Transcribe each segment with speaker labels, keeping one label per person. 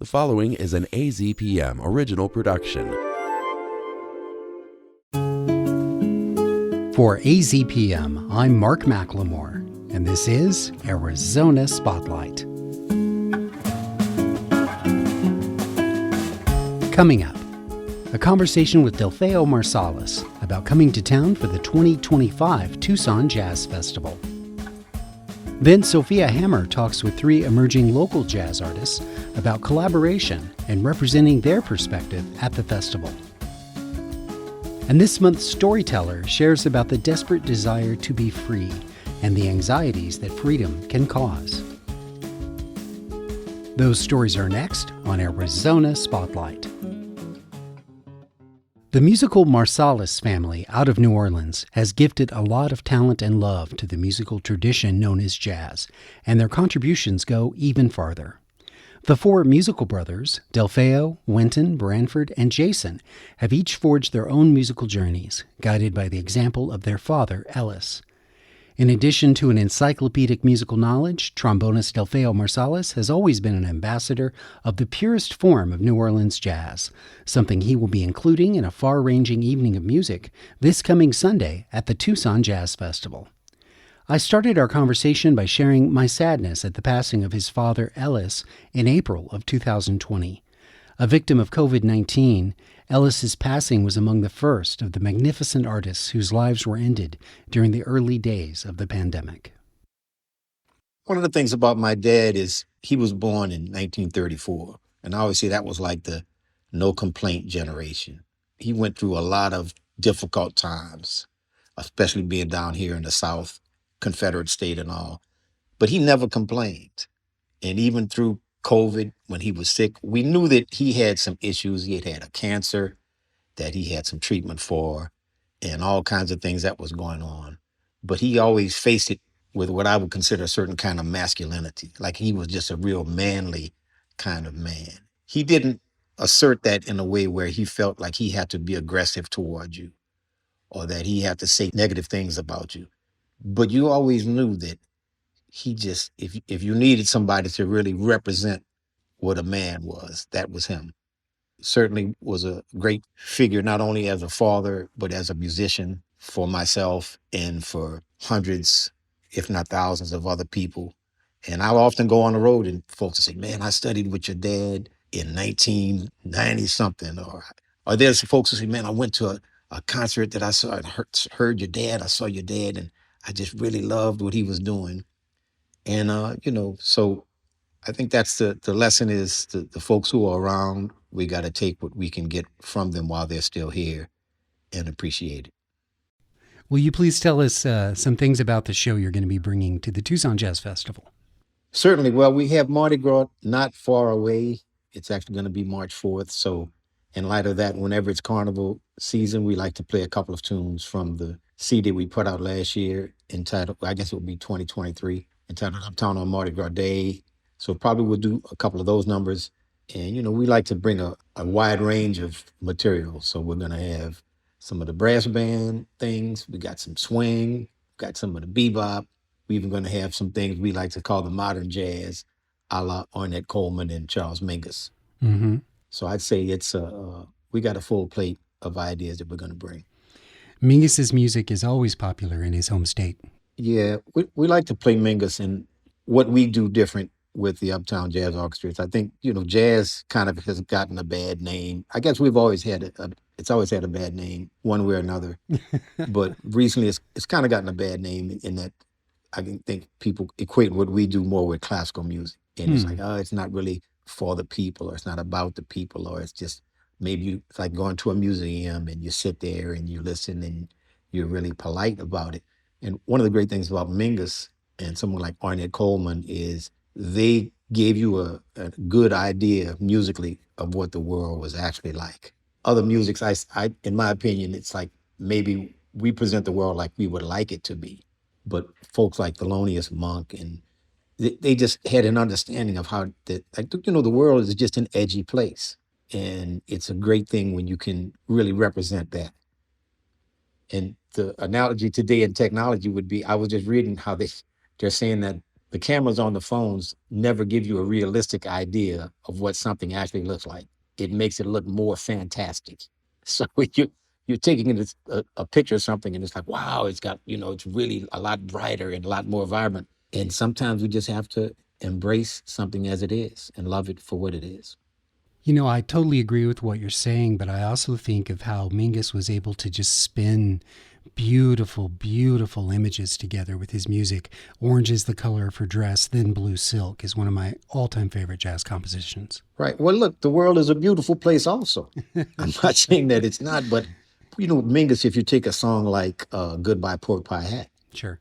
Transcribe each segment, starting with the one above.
Speaker 1: The following is an AZPM original production.
Speaker 2: For AZPM, I'm Mark McLemore, and this is Arizona Spotlight. Coming up, a conversation with Delfeayo Marsalis about coming to town for the 2025 Tucson Jazz Festival. Then Sophia Hammer talks with three emerging local jazz artists about collaboration and representing their perspective at the festival. And this month's storyteller shares about the desperate desire to be free and the anxieties that freedom can cause. Those stories are next on Arizona Spotlight. The musical Marsalis family out of New Orleans has gifted a lot of talent and love to the musical tradition known as jazz, and their contributions go even farther. The four musical brothers, Delfeayo, Wynton, Branford, and Jason, have each forged their own musical journeys, guided by the example of their father, Ellis. In addition to an encyclopedic musical knowledge, Trombonist Delfeayo Marsalis has always been an ambassador of the purest form of New Orleans jazz, something he will be including in a far-ranging evening of music this coming Sunday at the Tucson Jazz Festival. I started our conversation by sharing my sadness at the passing of his father, Ellis, in April of 2020. A victim of COVID-19, Ellis's passing was among the first of the magnificent artists whose lives were ended during the early days of the pandemic.
Speaker 3: One of the things about my dad is he was born in 1934, and obviously that was like the no complaint generation. He went through a lot of difficult times, especially being down here in the South, Confederate state and all, but he never complained. And even through COVID, when he was sick, we knew that he had some issues. He had a cancer that he had some treatment for and all kinds of things that was going on. But he always faced it with what I would consider a certain kind of masculinity. Like he was just a real manly kind of man. He didn't assert that in a way where he felt like he had to be aggressive toward you or that he had to say negative things about you. But you always knew that he just, if you needed somebody to really represent what a man was, that was him. Certainly was a great figure, not only as a father, but as a musician for myself and for hundreds, if not thousands of other people. And I'll often go on the road and folks will say, man, I studied with your dad in 1990 something. Or there's folks who say, man, I went to a concert that I saw and heard your dad. I saw your dad and I just really loved what he was doing. And, so I think that's the lesson is the folks who are around, we got to take what we can get from them while they're still here and appreciate it.
Speaker 2: Will you please tell us some things about the show you're going to be bringing to the Tucson Jazz Festival?
Speaker 3: Certainly. Well, we have Mardi Gras not far away. It's actually going to be March 4th. So in light of that, whenever it's carnival season, we like to play a couple of tunes from the CD we put out last year entitled, I guess it will be 2023, entitled Uptown on Mardi Gras Day. So probably we'll do a couple of those numbers. And, we like to bring a wide range of material. So we're going to have some of the brass band things. We got some swing, got some of the bebop. We're even going to have some things we like to call the modern jazz, a la Ornette Coleman and Charles Mingus.
Speaker 2: Mm-hmm.
Speaker 3: So I'd say it's we got a full plate of ideas that we're going to bring.
Speaker 2: Mingus's music is always popular in his home state.
Speaker 3: Yeah, we like to play Mingus, and what we do different with the Uptown Jazz Orchestras. I think, jazz kind of has gotten a bad name. I guess we've always had it's always had a bad name one way or another. But recently it's kind of gotten a bad name in that I think people equate what we do more with classical music. And it's like, it's not really for the people, or it's not about the people, or it's just maybe it's like going to a museum and you sit there and you listen and you're really polite about it. And one of the great things about Mingus and someone like Ornette Coleman is they gave you a good idea musically of what the world was actually like. Other musics, I in my opinion, it's like maybe we present the world like we would like it to be. But folks like Thelonious Monk, and they just had an understanding of how that, the world is just an edgy place. And it's a great thing when you can really represent that. And the analogy today in technology would be, I was just reading how they're saying that The cameras on the phones never give you a realistic idea of what something actually looks like. It makes it look more fantastic. So you're taking a picture of something and it's like, wow, it's got, it's really a lot brighter and a lot more vibrant. And sometimes we just have to embrace something as it is and love it for what it is.
Speaker 2: I totally agree with what you're saying, but I also think of how Mingus was able to just spin beautiful, beautiful images together with his music. Orange is the color of her dress, then Blue Silk is one of my all-time favorite jazz compositions.
Speaker 3: Right. Well, look, the world is a beautiful place also. I'm not saying that it's not, but, Mingus, if you take a song like Goodbye Pork Pie Hat.
Speaker 2: Sure.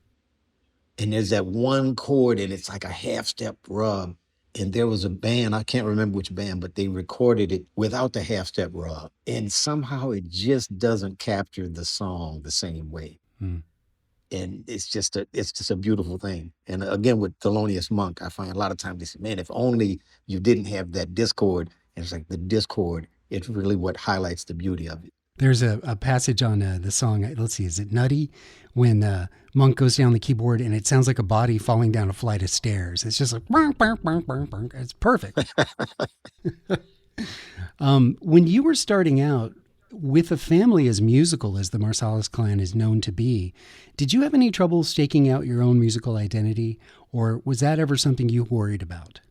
Speaker 3: And there's that one chord and it's like a half-step rub. And there was a band, I can't remember which band, but they recorded it without the half-step rub. And somehow it just doesn't capture the song the same way.
Speaker 2: Mm.
Speaker 3: And it's just a beautiful thing. And again, with Thelonious Monk, I find a lot of times they say, man, if only you didn't have that discord. And it's like the discord, it's really what highlights the beauty of it.
Speaker 2: There's a passage on the song, let's see, is it Nutty? When Monk goes down the keyboard and it sounds like a body falling down a flight of stairs. It's just like, it's perfect. When you were starting out with a family as musical as the Marsalis clan is known to be, did you have any trouble staking out your own musical identity, or was that ever something you worried about?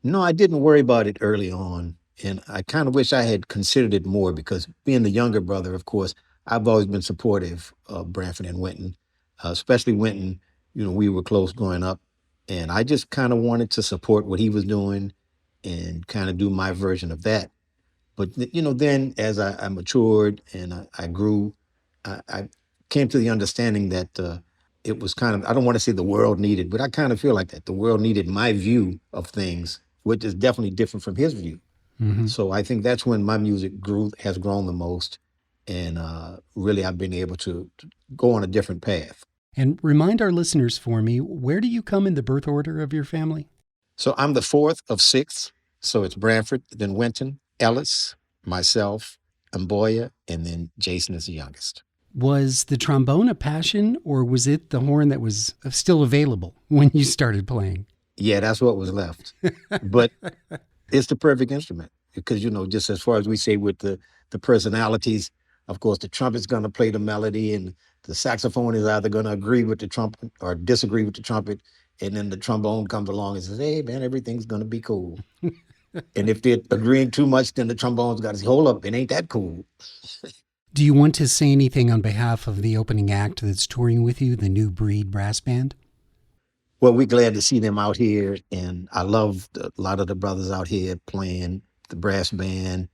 Speaker 3: No, I didn't worry about it early on. And I kind of wish I had considered it more because being the younger brother, of course, I've always been supportive of Branford and Winton, especially Winton. We were close growing up. And I just kind of wanted to support what he was doing and kind of do my version of that. But, then as I matured and I grew, I came to the understanding that it was kind of, I don't want to say the world needed, but I kind of feel like that. The world needed my view of things, which is definitely different from his view.
Speaker 2: Mm-hmm.
Speaker 3: So I think that's when my music has grown the most. And really, I've been able to go on a different path.
Speaker 2: And remind our listeners for me, where do you come in the birth order of your family?
Speaker 3: So I'm the fourth of six. So it's Branford, then Winton, Ellis, myself, Amboya, and then Jason is the youngest.
Speaker 2: Was the trombone a passion, or was it the horn that was still available when you started playing?
Speaker 3: Yeah, that's what was left. But it's the perfect instrument because, just as far as we say with the personalities, of course, the trumpet's going to play the melody and the saxophone is either going to agree with the trumpet or disagree with the trumpet. And then the trombone comes along and says, hey, man, everything's going to be cool. And if they're agreeing too much, then the trombone's got to say, hold up, it ain't that cool.
Speaker 2: Do you want to say anything on behalf of the opening act that's touring with you, the New Breed Brass Band?
Speaker 3: Well, we're glad to see them out here. And I love a lot of the brothers out here playing the brass band.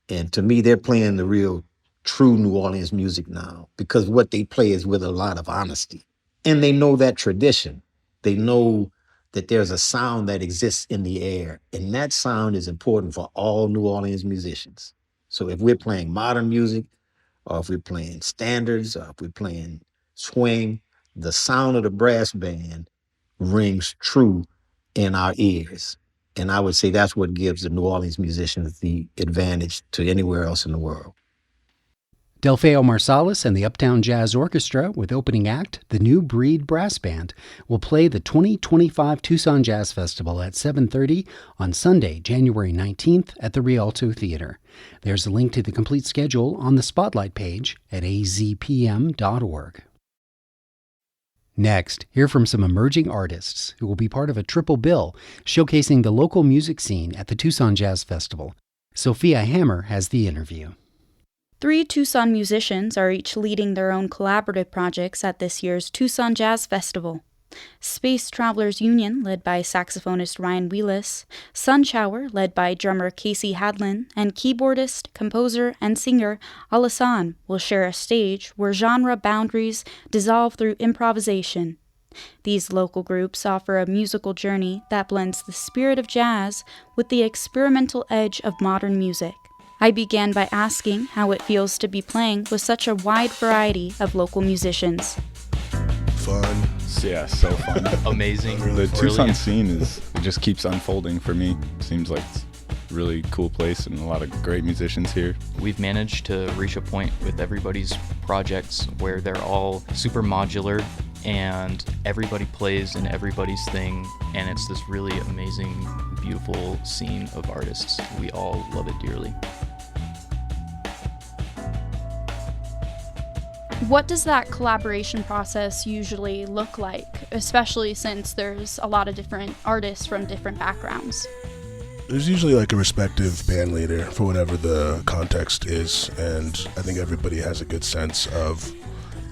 Speaker 3: And to me, they're playing the real, true New Orleans music now because what they play is with a lot of honesty. And they know that tradition. They know that there's a sound that exists in the air. And that sound is important for all New Orleans musicians. So if we're playing modern music, or if we're playing standards, or if we're playing swing, the sound of the brass band rings true in our ears. And I would say that's what gives the New Orleans musicians the advantage to anywhere else in the world.
Speaker 2: Delfeayo Marsalis and the Uptown Jazz Orchestra, with opening act, the New Breed Brass Band, will play the 2025 Tucson Jazz Festival at 7:30 on Sunday, January 19th at the Rialto Theatre. There's a link to the complete schedule on the Spotlight page at azpm.org. Next, hear from some emerging artists who will be part of a triple bill showcasing the local music scene at the Tucson Jazz Festival. Sophia Hammer has the interview.
Speaker 4: 3 Tucson musicians are each leading their own collaborative projects at this year's Tucson Jazz Festival. Space Travelers Union, led by saxophonist Ryan Wheelis, Sunshower, led by drummer Casey Hadlin, and keyboardist, composer, and singer Alassane will share a stage where genre boundaries dissolve through improvisation. These local groups offer a musical journey that blends the spirit of jazz with the experimental edge of modern music. I began by asking how it feels to be playing with such a wide variety of local musicians.
Speaker 5: Fun.
Speaker 6: Yeah, so fun. Amazing.
Speaker 5: The Tucson scene it just keeps unfolding for me. Seems like it's a really cool place and a lot of great musicians here.
Speaker 7: We've managed to reach a point with everybody's projects where they're all super modular
Speaker 6: and everybody plays in everybody's thing, and it's this really amazing, beautiful scene of artists. We all love it dearly.
Speaker 4: What does that collaboration process usually look like, especially since there's a lot of different artists from different backgrounds?
Speaker 7: There's usually like a respective band leader for whatever the context is, and I think everybody has a good sense of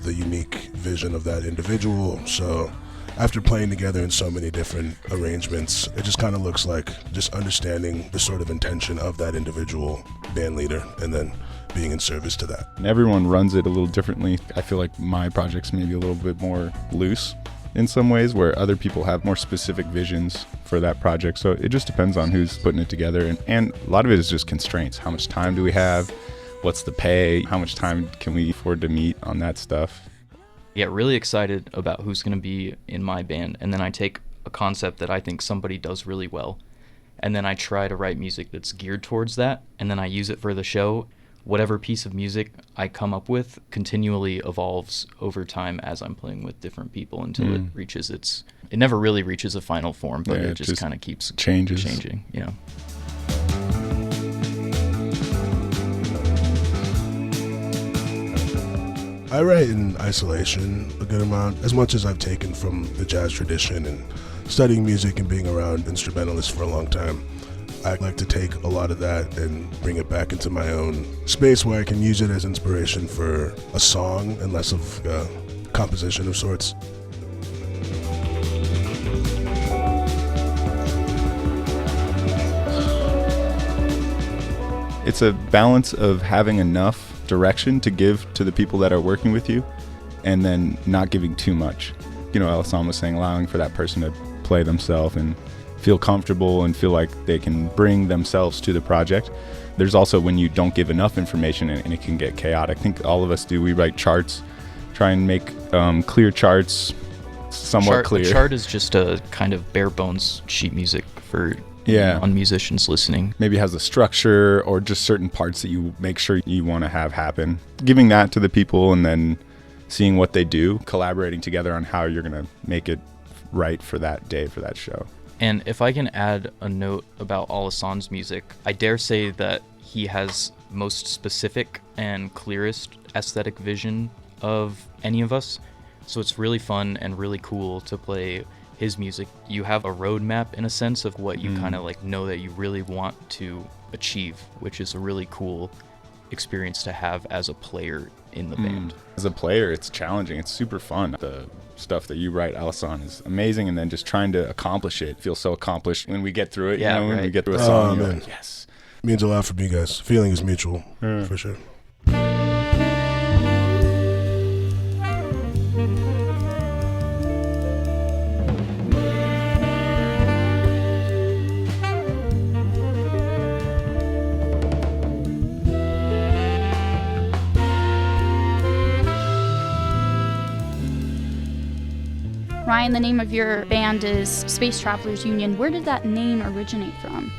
Speaker 7: the unique vision of that individual. So after playing together in so many different arrangements, it just kind of looks like just understanding the sort of intention of that individual band leader and then being in service to that.
Speaker 5: And everyone runs it a little differently. I feel like my project's maybe a little bit more loose in some ways, where other people have more specific visions for that project. So it just depends on who's putting it together. And a lot of it is just constraints. How much time do we have? What's the pay? How much time can we afford to meet on that stuff?
Speaker 6: Yeah, really excited about who's going to be in my band. And then I take a concept that I think somebody does really well, and then I try to write music that's geared towards that, and then I use it for the show. Whatever piece of music I come up with continually evolves over time as I'm playing with different people until it reaches it never really reaches a final form, but
Speaker 5: Yeah,
Speaker 6: it just kind of keeps
Speaker 5: changes.
Speaker 6: changing. Yeah.
Speaker 7: I write in isolation a good amount, as much as I've taken from the jazz tradition and studying music and being around instrumentalists for a long time. I like to take a lot of that and bring it back into my own space where I can use it as inspiration for a song and less of a composition of sorts.
Speaker 5: It's a balance of having enough direction to give to the people that are working with you and then not giving too much. You know, Alison was saying, allowing for that person to play themselves and feel comfortable and feel like they can bring themselves to the project. There's also when you don't give enough information and it can get chaotic. I think all of us do. We write charts, try and make clear charts, somewhat clear.
Speaker 6: A chart is just a kind of bare bones sheet music for non-musicians listening.
Speaker 5: Maybe it has a structure or just certain parts that you make sure you want to have happen. Giving that to the people and then seeing what they do, collaborating together on how you're going to make it right for that day, for that show.
Speaker 6: And if I can add a note about Alison's music, I dare say that he has most specific and clearest aesthetic vision of any of us. So it's really fun and really cool to play his music. You have a roadmap in a sense of what you kind of like know that you really want to achieve, which is a really cool experience to have as a player in the band.
Speaker 5: As a player, it's challenging. It's super fun. The stuff that you write, Alison, is amazing, and then just trying to accomplish it feels so accomplished when we get through it.
Speaker 6: Yeah,
Speaker 5: when we
Speaker 6: right.
Speaker 5: get through a song, you're
Speaker 7: man.
Speaker 5: like, yes.
Speaker 7: It means a lot for me, guys. Feeling is mutual, for sure.
Speaker 4: Ryan, the name of your band is Space Travelers Union. Where did that name originate from?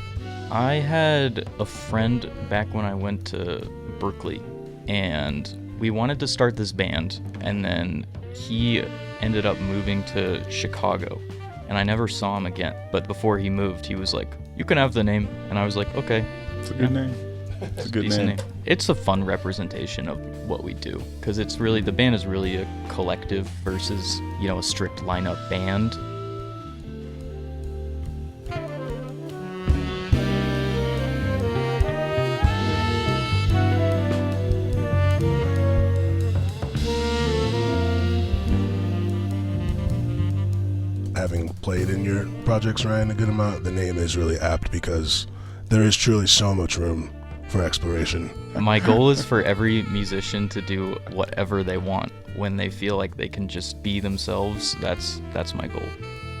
Speaker 6: I had a friend back when I went to Berkeley, and we wanted to start this band, and then he ended up moving to Chicago, and I never saw him again. But before he moved, he was like, "You can have the name," and I was like, "Okay."
Speaker 5: It's a good name. It's a good
Speaker 6: Decent
Speaker 5: name.
Speaker 6: It's a fun representation of what we do, because it's really, the band is really a collective versus, you know, a strict lineup band.
Speaker 7: Having played in your projects, Ryan, a good amount, the name is really apt because there is truly so much room for exploration.
Speaker 6: My goal is for every musician to do whatever they want when they feel like they can just be themselves. That's my goal.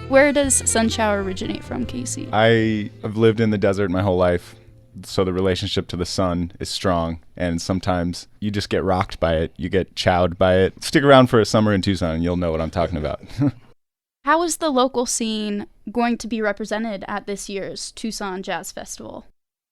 Speaker 4: Where does Sunshower originate from, Casey?
Speaker 5: I've lived in the desert my whole life, so the relationship to the sun is strong, and sometimes you just get rocked by it. You get chowed by it. Stick around for a summer in Tucson and you'll know what I'm talking about.
Speaker 4: How is the local scene going to be represented at this year's Tucson Jazz Festival?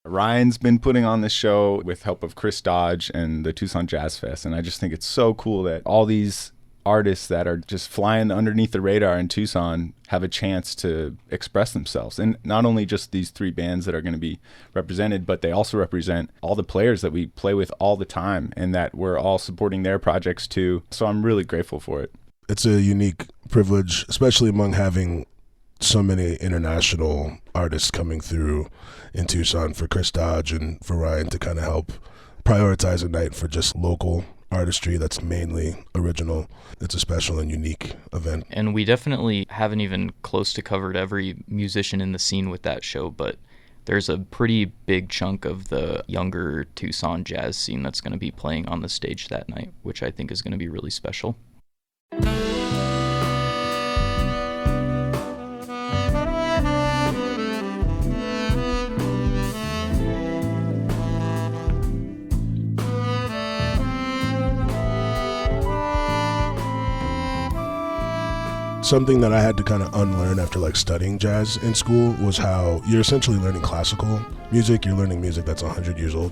Speaker 5: Ryan's been putting on this show with help of Chris Dodge and the Tucson Jazz Fest, and I just think it's so cool that all these artists that are just flying underneath the radar in Tucson have a chance to express themselves. And not only just these 3 bands that are going to be represented, but they also represent all the players that we play with all the time and that we're all supporting their projects too. So I'm really grateful for it.
Speaker 7: It's a unique privilege, especially among having so many international artists coming through in Tucson, for Chris Dodge and for Ryan to kind of help prioritize a night for just local artistry that's mainly original. It's a special and unique event.
Speaker 6: And we definitely haven't even close to covered every musician in the scene with that show, but there's a pretty big chunk of the younger Tucson jazz scene that's going to be playing on the stage that night, which I think is going to be really special.
Speaker 7: Something that I had to kind of unlearn after like studying jazz in school was how you're essentially learning classical music. You're learning music that's 100 years old.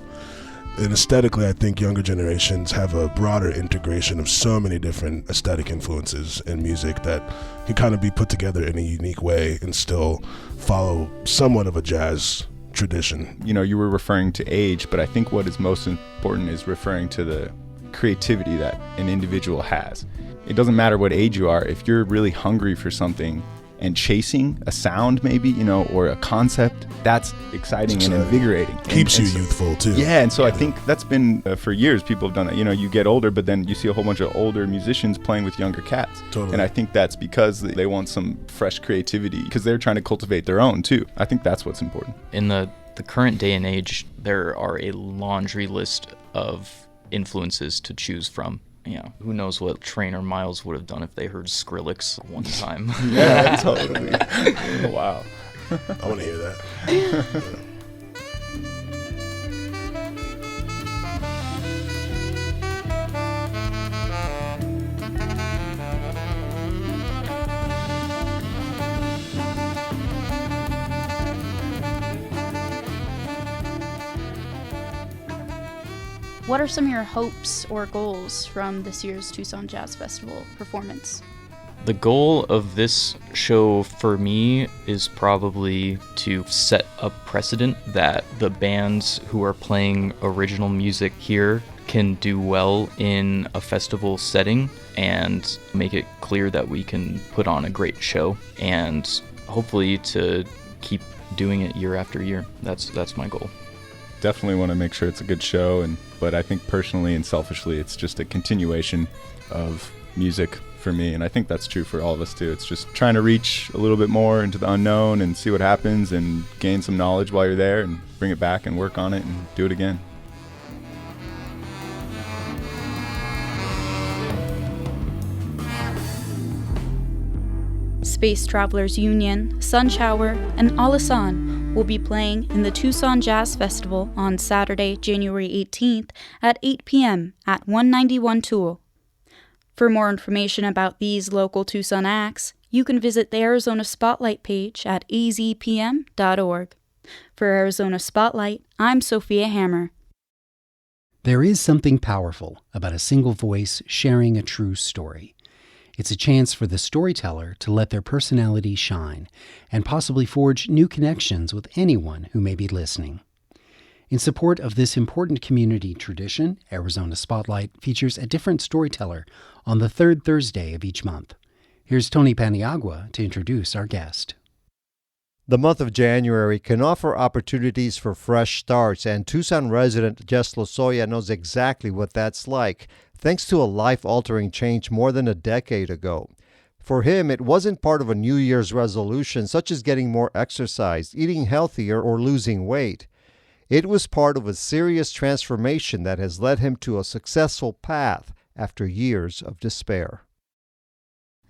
Speaker 7: And aesthetically, I think younger generations have a broader integration of so many different aesthetic influences in music that can kind of be put together in a unique way and still follow somewhat of a jazz tradition.
Speaker 5: You know, you were referring to age, but I think what is most important is referring to the creativity that an individual has. It doesn't matter what age you are. If you're really hungry for something and chasing a sound maybe, you know, or a concept, that's exciting and invigorating.
Speaker 7: Keeps you youthful too.
Speaker 5: Yeah, and so I think that's been, for years, people have done that. You know, you get older, but then you see a whole bunch of older musicians playing with younger cats.
Speaker 7: Totally.
Speaker 5: And I think that's because they want some fresh creativity, because they're trying to cultivate their own too. I think that's what's important.
Speaker 6: In the current day and age, there are a laundry list of influences to choose from. You know, who knows what Train or Miles would have done if they heard Skrillex one time.
Speaker 5: Yeah, totally. Wow.
Speaker 7: I want to hear that.
Speaker 4: What are some of your hopes or goals from this year's Tucson Jazz Festival performance?
Speaker 6: The goal of this show for me is probably to set a precedent that the bands who are playing original music here can do well in a festival setting and make it clear that we can put on a great show, and hopefully to keep doing it year after year. That's my goal.
Speaker 5: Definitely want to make sure it's a good show, but I think personally and selfishly it's just a continuation of music for me, and I think that's true for all of us too. It's just trying to reach a little bit more into the unknown and see what happens and gain some knowledge while you're there and bring it back and work on it and do it again.
Speaker 4: Space Travelers Union, Sunshower, and Alasan will be playing in the Tucson Jazz Festival on Saturday, January 18th at 8 p.m. at 191 Tool. For more information about these local Tucson acts, you can visit the Arizona Spotlight page at azpm.org. For Arizona Spotlight, I'm Sophia Hammer.
Speaker 2: There is something powerful about a single voice sharing a true story. It's a chance for the storyteller to let their personality shine and possibly forge new connections with anyone who may be listening. In support of this important community tradition, Arizona Spotlight features a different storyteller on the third Thursday of each month. Here's Tony Paniagua to introduce our guest.
Speaker 8: The month of January can offer opportunities for fresh starts, and Tucson resident Jess Losoya knows exactly what that's like, thanks to a life-altering change more than a decade ago. For him, it wasn't part of a New Year's resolution, such as getting more exercise, eating healthier, or losing weight. It was part of a serious transformation that has led him to a successful path after years of despair.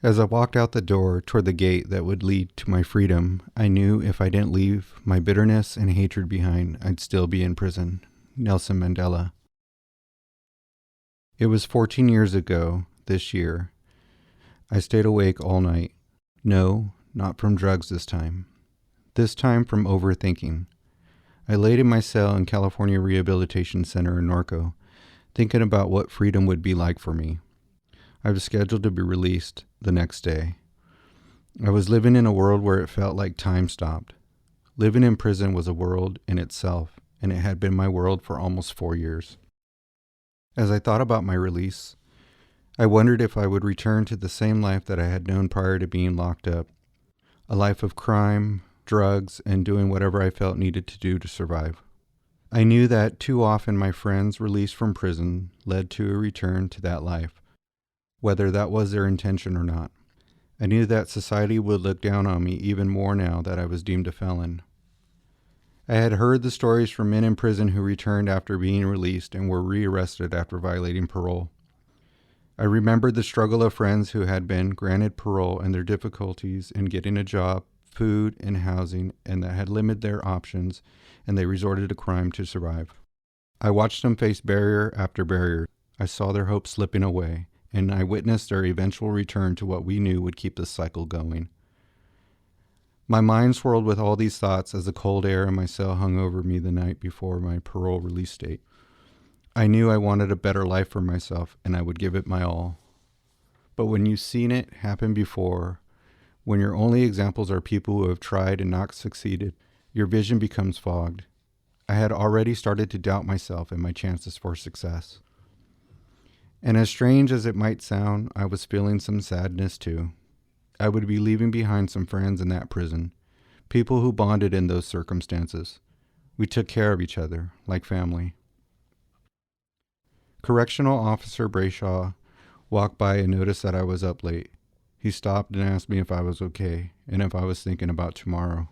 Speaker 9: As I walked out the door toward the gate that would lead to my freedom, I knew if I didn't leave my bitterness and hatred behind, I'd still be in prison. Nelson Mandela. It was 14 years ago, this year. I stayed awake all night. No, not from drugs this time. This time from overthinking. I laid in my cell in California Rehabilitation Center in Norco, thinking about what freedom would be like for me. I was scheduled to be released the next day. I was living in a world where it felt like time stopped. Living in prison was a world in itself, and it had been my world for almost 4 years. As I thought about my release, I wondered if I would return to the same life that I had known prior to being locked up, a life of crime, drugs, and doing whatever I felt needed to do to survive. I knew that too often my friends released from prison led to a return to that life, whether that was their intention or not. I knew that society would look down on me even more now that I was deemed a felon. I had heard the stories from men in prison who returned after being released and were rearrested after violating parole. I remembered the struggle of friends who had been granted parole and their difficulties in getting a job, food, and housing, and that had limited their options, and they resorted to crime to survive. I watched them face barrier after barrier. I saw their hopes slipping away, and I witnessed their eventual return to what we knew would keep the cycle going. My mind swirled with all these thoughts as the cold air in my cell hung over me the night before my parole release date. I knew I wanted a better life for myself, and I would give it my all. But when you've seen it happen before, when your only examples are people who have tried and not succeeded, your vision becomes fogged. I had already started to doubt myself and my chances for success. And as strange as it might sound, I was feeling some sadness too. I would be leaving behind some friends in that prison, people who bonded in those circumstances. We took care of each other, like family. Correctional Officer Brayshaw walked by and noticed that I was up late. He stopped and asked me if I was okay and if I was thinking about tomorrow.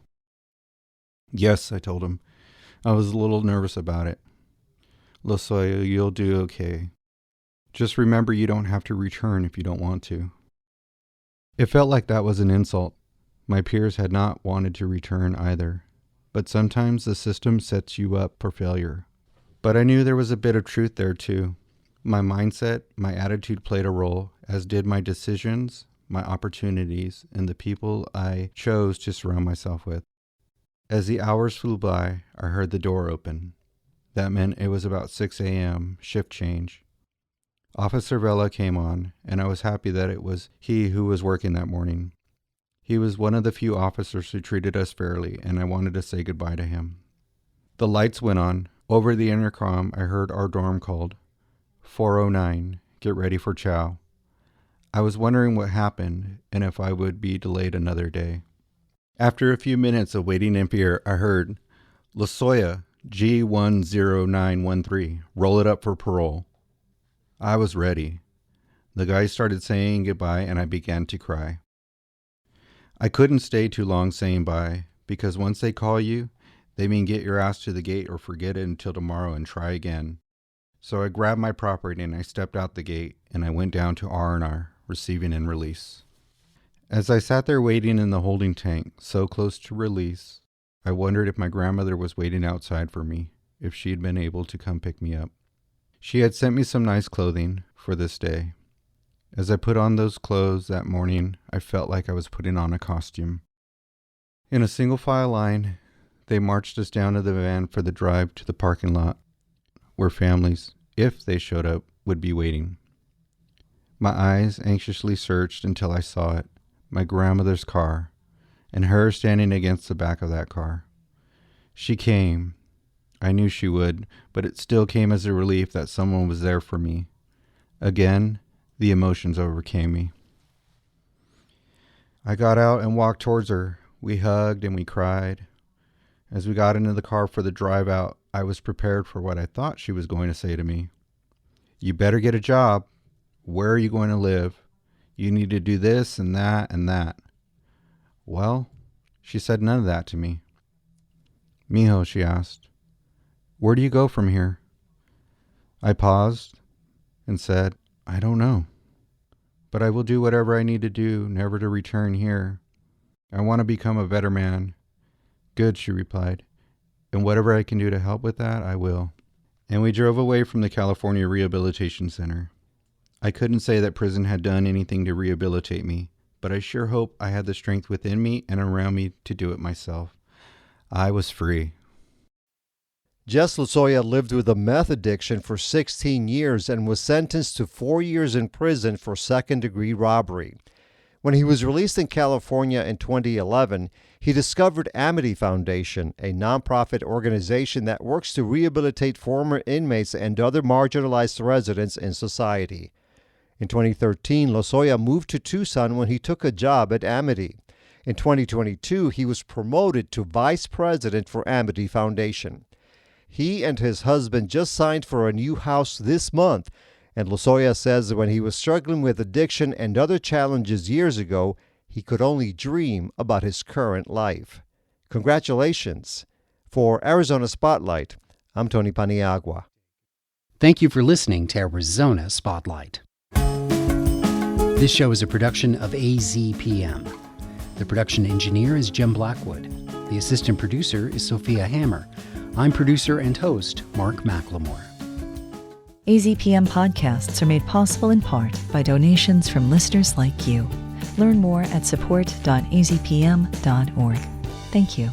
Speaker 9: Yes, I told him. I was a little nervous about it. Losoya, you'll do okay. Just remember you don't have to return if you don't want to. It felt like that was an insult. My peers had not wanted to return either. But sometimes the system sets you up for failure. But I knew there was a bit of truth there too. My mindset, my attitude played a role, as did my decisions, my opportunities, and the people I chose to surround myself with. As the hours flew by, I heard the door open. That meant it was about 6 a.m., shift change. Officer Vela came on, and I was happy that it was he who was working that morning. He was one of the few officers who treated us fairly, and I wanted to say goodbye to him. The lights went on. Over the intercom, I heard our dorm called. 409, get ready for chow. I was wondering what happened and if I would be delayed another day. After a few minutes of waiting in fear, I heard, Losoya, G10913, roll it up for parole. I was ready. The guys started saying goodbye and I began to cry. I couldn't stay too long saying bye, because once they call you, they mean get your ass to the gate or forget it until tomorrow and try again. So I grabbed my property and I stepped out the gate and I went down to R&R, receiving and release. As I sat there waiting in the holding tank, so close to release, I wondered if my grandmother was waiting outside for me, if she had been able to come pick me up. She had sent me some nice clothing for this day. As I put on those clothes that morning, I felt like I was putting on a costume. In a single file line, they marched us down to the van for the drive to the parking lot, where families, if they showed up, would be waiting. My eyes anxiously searched until I saw it, my grandmother's car, and her standing against the back of that car. She came. I knew she would, but it still came as a relief that someone was there for me. Again, the emotions overcame me. I got out and walked towards her. We hugged and we cried. As we got into the car for the drive out, I was prepared for what I thought she was going to say to me. You better get a job. Where are you going to live? You need to do this and that and that. Well, she said none of that to me. Mijo, she asked, where do you go from here? I paused and said, I don't know. But I will do whatever I need to do, never to return here. I want to become a better man. Good, she replied. And whatever I can do to help with that, I will. And we drove away from the California Rehabilitation Center. I couldn't say that prison had done anything to rehabilitate me, but I sure hope I had the strength within me and around me to do it myself. I was free.
Speaker 8: Jess Losoya lived with a meth addiction for 16 years and was sentenced to 4 years in prison for second-degree robbery. When he was released in California in 2011, he discovered Amity Foundation, a nonprofit organization that works to rehabilitate former inmates and other marginalized residents in society. In 2013, Losoya moved to Tucson when he took a job at Amity. In 2022, he was promoted to vice president for Amity Foundation. He and his husband just signed for a new house this month, and Losoya says when he was struggling with addiction and other challenges years ago, he could only dream about his current life. Congratulations. For Arizona Spotlight, I'm Tony Paniagua.
Speaker 2: Thank you for listening to Arizona Spotlight. This show is a production of AZPM. The production engineer is Jim Blackwood. The assistant producer is Sophia Hammer. I'm producer and host Mark McLemore.
Speaker 10: AZPM podcasts are made possible in part by donations from listeners like you. Learn more at support.azpm.org. Thank you.